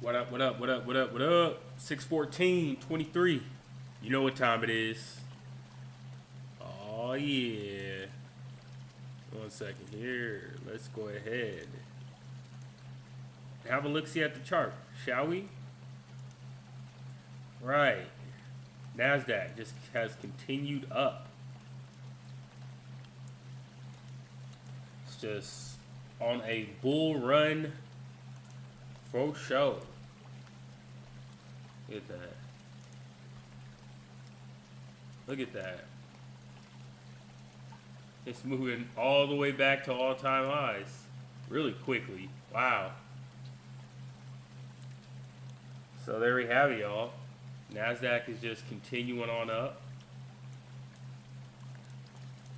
What up, what up, what up, what up, what up? 6:14:23. You know what time it is. Oh, yeah. 1 second here. Let's go ahead. Have a look-see at the chart, shall we? Right. NASDAQ just has continued up. It's just on a bull run for show. Look at that. Look at that. It's moving all the way back to all-time highs really quickly. Wow. So there we have it, y'all. NASDAQ is just continuing on up.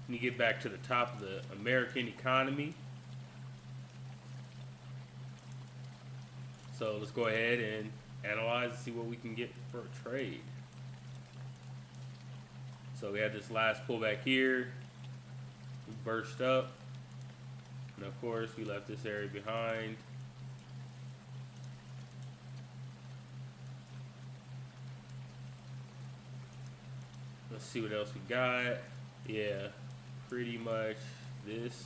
Let me get back to the top of the American economy. So let's go ahead and analyze and see what we can get for a trade. So we had this last pullback here. We burst up. And of course, we left this area behind. Let's see what else we got. Yeah, pretty much this.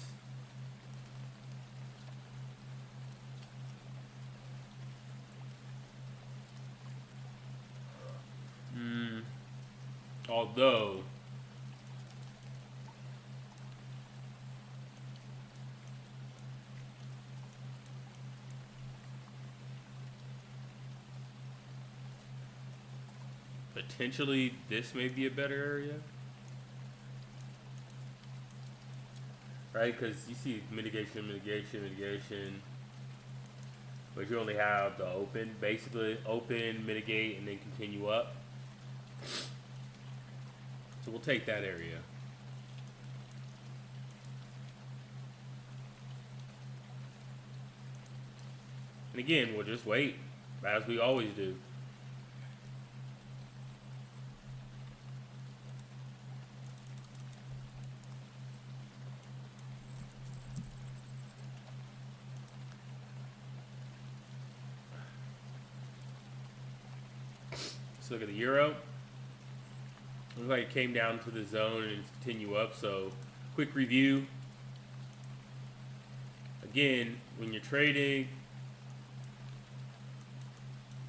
Although potentially this may be a better area, right? Because you see mitigation, but you only have the open, basically open, mitigate, and then continue up. So we'll take that area. And again, we'll just wait, as we always do. Let's look at the euro. Looks like it came down to the zone and it's continue up. So quick review. Again, when you're trading, you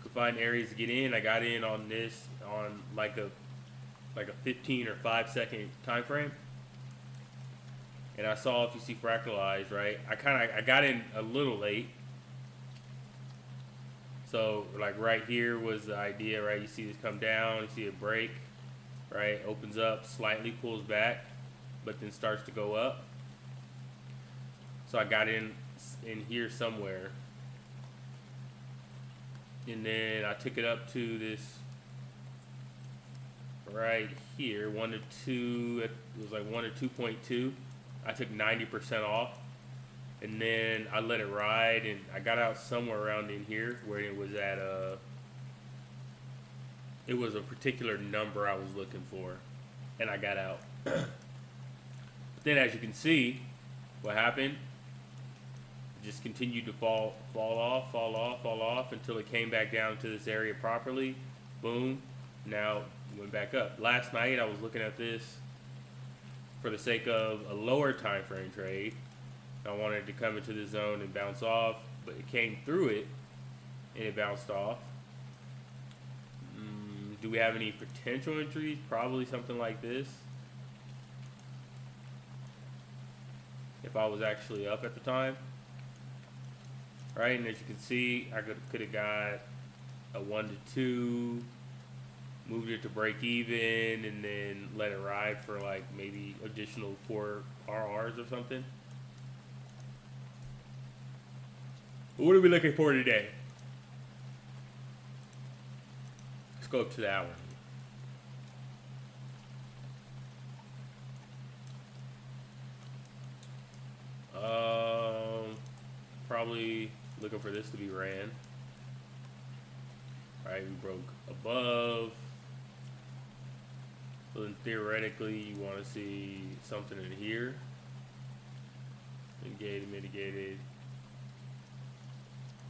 can find areas to get in. I got in on this on like a 15 or 5 second time frame. And I saw, if you see fractalized, right? I got in a little late. So like right here was the idea, right? You see this come down, you see it break, right? Opens up, slightly pulls back, but then starts to go up. So I got in here somewhere. And then I took it up to this right here, 1 to 2, it was like 1 to 2.2. I took 90% off. And then I let it ride, and I got out somewhere around in here where it was at it was a particular number I was looking for, and I got out. But then, as you can see, what happened? It just continued to fall off until it came back down to this area properly. Boom. Now it went back up. Last night I was looking at this for the sake of a lower time frame trade. I wanted it to come into the zone and bounce off, but it came through it and it bounced off. Do we have any potential entries? Probably something like this. If I was actually up at the time. Right, and as you can see, I could have got a 1 to 2, moved it to break even, and then let it ride for like maybe additional 4 RRs or something. What are we looking for today? Let's go up to that one. Probably looking for this to be ran. Alright, we broke above. So then theoretically you want to see something in here. Mitigated.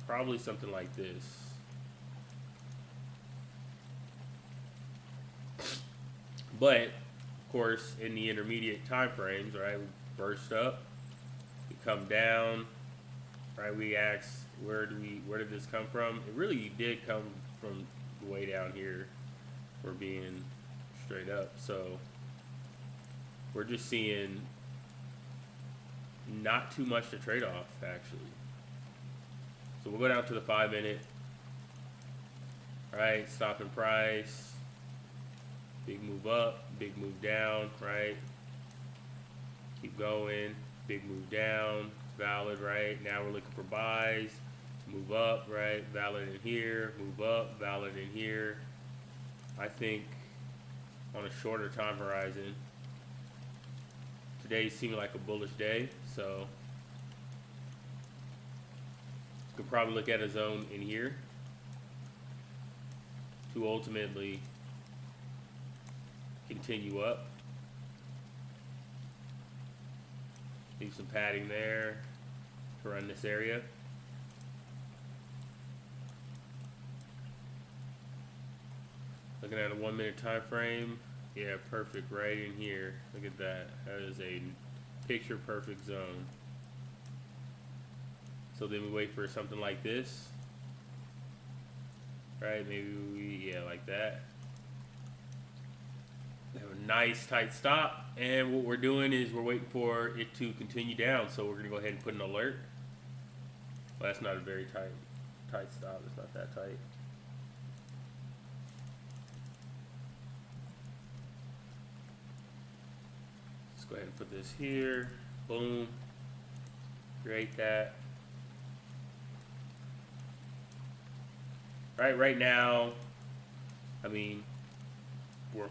Probably something like this. But of course, in the intermediate time frames, right, we burst up, we come down, right? We ask, where did this come from? It really did come from way down here. We're being straight up, so we're just seeing not too much to trade off, actually. So we'll go down to the 5-minute. Right, stop in price. Big move up, big move down, right? Keep going, big move down, valid, right? Now we're looking for buys. Move up, right? Valid in here, move up, valid in here. I think on a shorter time horizon, today seemed like a bullish day, so you could probably look at a zone in here to ultimately continue up. Leave some padding there to run this area. Looking at a 1-minute time frame. Yeah, perfect right in here. Look at that. That is a picture perfect zone. So then we wait for something like this. Right, maybe yeah, like that. We have a nice tight stop, and what we're doing is we're waiting for it to continue down. So we're gonna go ahead and put an alert. Well, that's not a very tight stop. It's not that tight. Let's go ahead and put this here. Boom. Create that. Right now, I mean, we're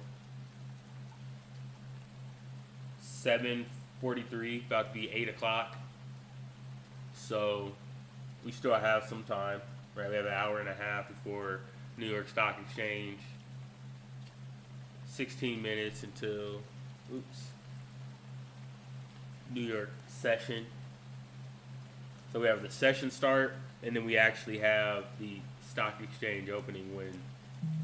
7:43, about to be 8 o'clock. So we still have some time, right? We have an hour and a half before New York Stock Exchange. 16 minutes until, New York session. So we have the session start, and then we actually have the stock exchange opening when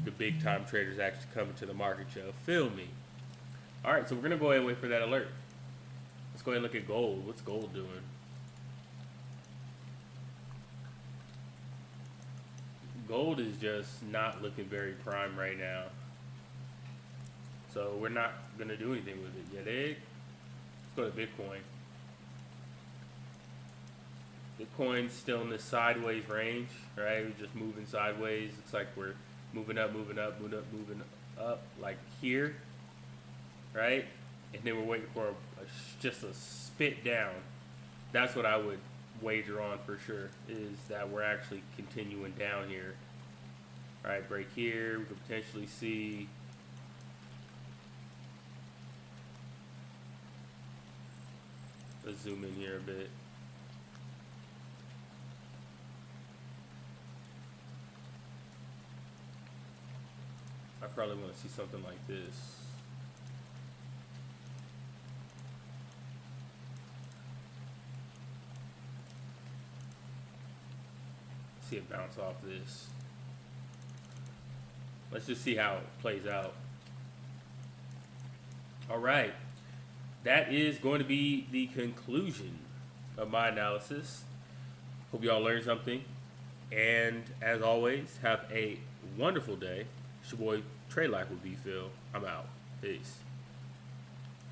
the big time traders actually come into the market show. Feel me? All right, so we're gonna go ahead and wait for that alert. Let's go ahead and look at gold. What's gold doing? Gold is just not looking very prime right now. So we're not gonna do anything with it yet. Let's go to Bitcoin. Bitcoin's still in this sideways range, right? We're just moving sideways. Looks like we're moving up, moving up, moving up, like here, right? And then we're waiting for just a spit down. That's what I would wager on for sure, is that we're actually continuing down here. All right, break here. We could potentially see let's zoom in here a bit. I probably want to see something like this. See it bounce off this. Let's just see how it plays out. All right. That is going to be the conclusion of my analysis. Hope y'all learned something. And as always, have a wonderful day. It's your boy Trade Life with B Phil. I'm out. Peace.